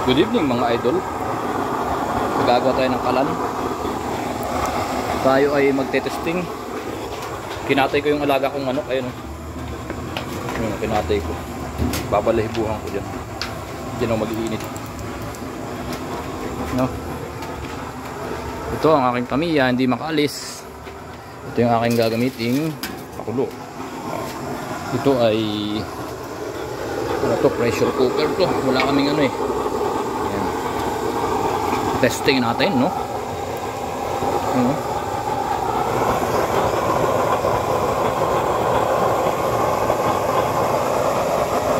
Good evening mga idol. Gagawa tayo ng kalan. Tayo ay magte-testing. Kinatay ko yung alaga kong manok. Ayun o. Ayun, kinatay ko. Babalahibuhan ko dyan. Dyan ako mag-iinit. No? Ito ang aking tamiya. Hindi makaalis. Ito yung aking gagamiting pakulo. Ito ay ano to, pressure cooker to. Wala kaming ano eh. Testing natin, no?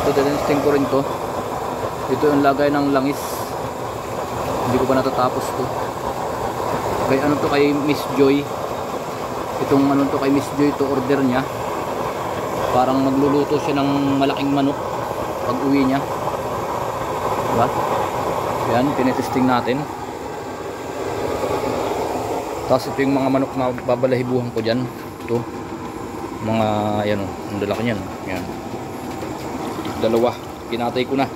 Ito, testing ko rin to. Ito yung lagay ng langis. Hindi ko pa natatapos to. Kay ano to, kay Miss Joy. Itong ano to, kay Miss Joy to, order niya. Parang magluluto siya ng malaking manok pag uwi niya. Diba? Yan, tinetesting natin. Tapos ito yung mga manok na babalahibuhan ko dyan. Ito. Mga, yan o. Ang lalaki nyan. Yan. Dalawa. Kinatay ko na.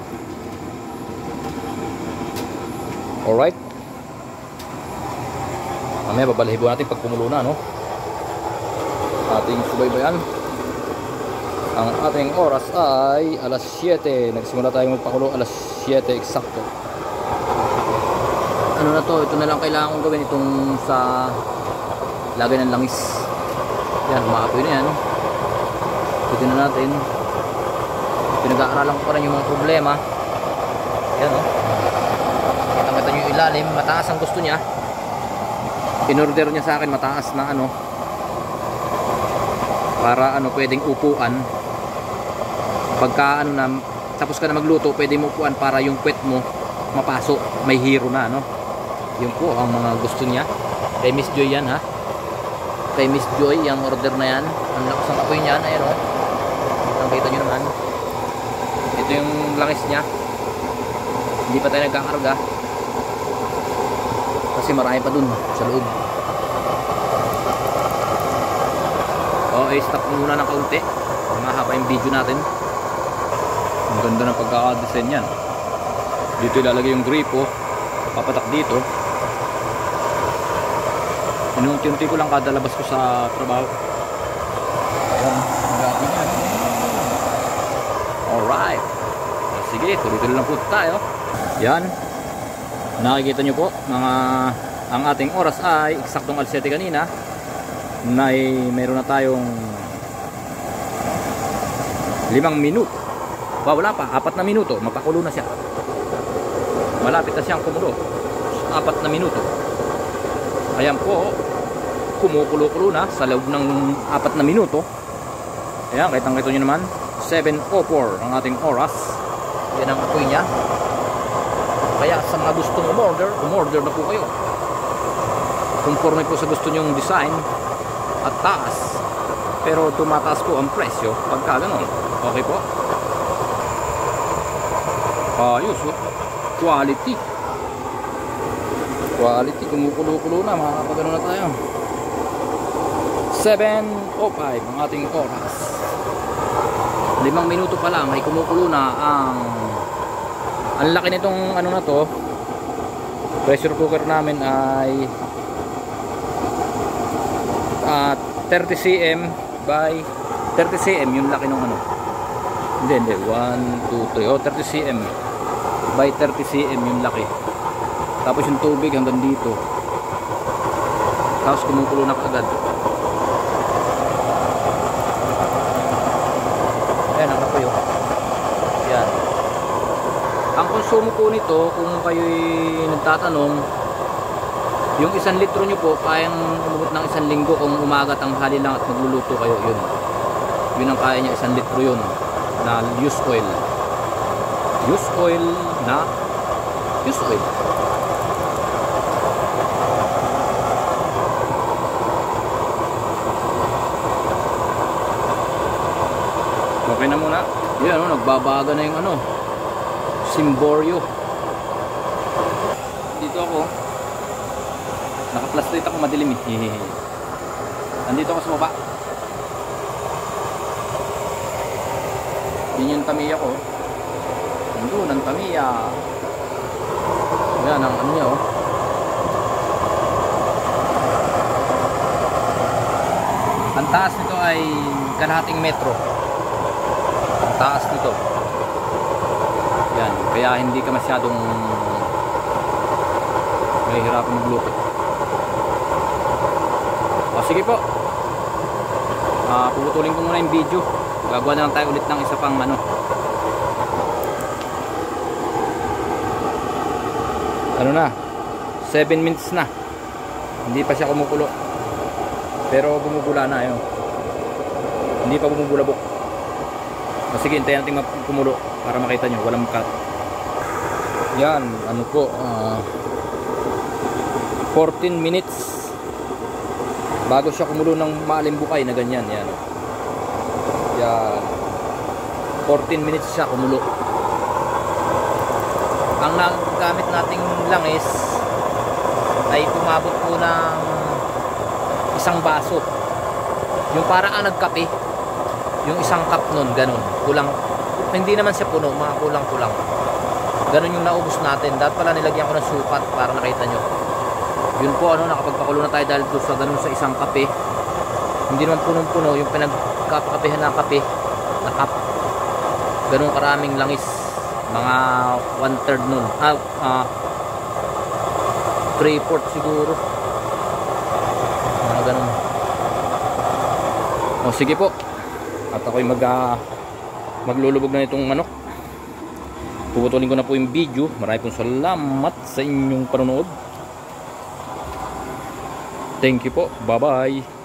Alright. Mamaya babalahibuhan natin pag kumulo na, no? Ating subaybayan. Ang ating oras ay alas 7. Nagsimula tayo magpakulo alas 7 eksakto. Ano na to, ito na lang kailangan kong gawin itong sa lagay ng langis. Yan, umaapoy na yan. Ito na natin. Pinag-aaralan ko pa rin yung mga problema. Yan o. Kitang-kita nyo yung ilalim. Mataas ang gusto niya. In-order niya sa akin mataas na ano. Para ano, pwedeng upuan. Pagka ano na, tapos ka na magluto, pwedeng upuan para yung puwet mo mapasok. May hero na, no? Yun po ang mga gusto niya. Kay Miss Joy yan, ha? Kay Miss Joy, yung order na yan. Ang lakas ng apoy niyan, ayun o. Nakita nyo naman. Ito yung langis niya. Hindi pa tayo nagkakarga. Kasi marami pa dun sa loob. Stop muna ng kaunti. Mahaba yung video natin. Ang ganda ng pagkakadesign yan. Dito ilalagay yung gripo. Papatak dito. Inunti-unti ko lang kada labas ko sa trabaho. Ayan, magagawin yan. Alright. Sige, tuloy-tuloy lang po tayo. Yan. Nakikita nyo po, ang ating oras ay eksaktong alas 7 kanina. Mayroon na tayong 5 minuto. Wala pa, 4 na minuto. Mapakulo na siya. Malapit na siyang kumulo. 4 na minuto. Ayan po, kumukulo-kulo na sa loob ng 4 na minuto. Ayan, kitang-kita nyo naman, 7:04 ang ating oras. Yan ang apoy niya. Kaya sa mga gustong umorder na po kayo. Conforme po sa gusto nyong design at taas. Pero tumataas po ang presyo pagka ganon. Okay po? Ayos, quality. Quality, kumukulo-kulo na, makakapagano na tayo. 7:05 ang ating oras. 5 minuto pa lang ay kumukulo na ang laki nitong ano na to. Pressure cooker namin ay 30 cm by 30 cm yung laki ng ano. Hindi 1, 2, 3 30 cm by 30 cm yung laki. Tapos yung tubig hanggang dito. Tapos kumukulo na agad. Ayan ang apoy. Yan. Ang konsumo po nito, kung kayo'y nagtatanong, yung 1 litro nyo po, kayang umabot ng 1 linggo kung umaga, tanghali lang at magluluto kayo. Yun ang kaya niya, 1 litro yun na used oil. Used oil na used oil. Okay na muna. Yan, nagbabaga na yung ano, Simborio. Dito ako. Naka-flashlight ako, madilim eh. Nandito ako sa baba. Yun yung tamiya ko. Nandun ang tamiya. Yan ang ano niya, oh. Ang taas nito ay kalahating metro. Ang taas nito. Yan, kaya hindi ka masyadong mahihirapan magluto. O sige po. Puputulin ko muna yung video. Gagawa na lang tayo ulit ng isa pang ano. Ano na? 7 minutes na. Hindi pa siya kumukulo. Pero bumubula na yun. Hindi pa bumubulabok. O sige, hintayin natin kumulo para makita nyo. Walang cut. Yan, ano po. 14 minutes bago siya kumulo ng malimbukay na ganyan. Yan. Yan. 14 minutes siya kumulo. Ang nagamit nating langis ay pumabot po ng isang baso. Yung parang nagkape. Yung isang cup nun, ganun. Kulang. Hindi naman siya puno, mga kulang-kulang. Ganun yung naubos natin. Dapat pala nilagyan ko ng sukat para nakita nyo. Yun po, ano, nakapagpakulo na tayo dahil doon sa ganun sa isang kape. Hindi naman punong-puno yung pinagkakapehan ng kape na cup. Ganun karaming langis. Mga 1/3 nun. 3/4 siguro. Mga ganun. O sige po. At ako'y maglulubog na itong manok. Puputulin ko na po yung video. Maraming pong salamat sa inyong panonood. Thank you po. Bye bye.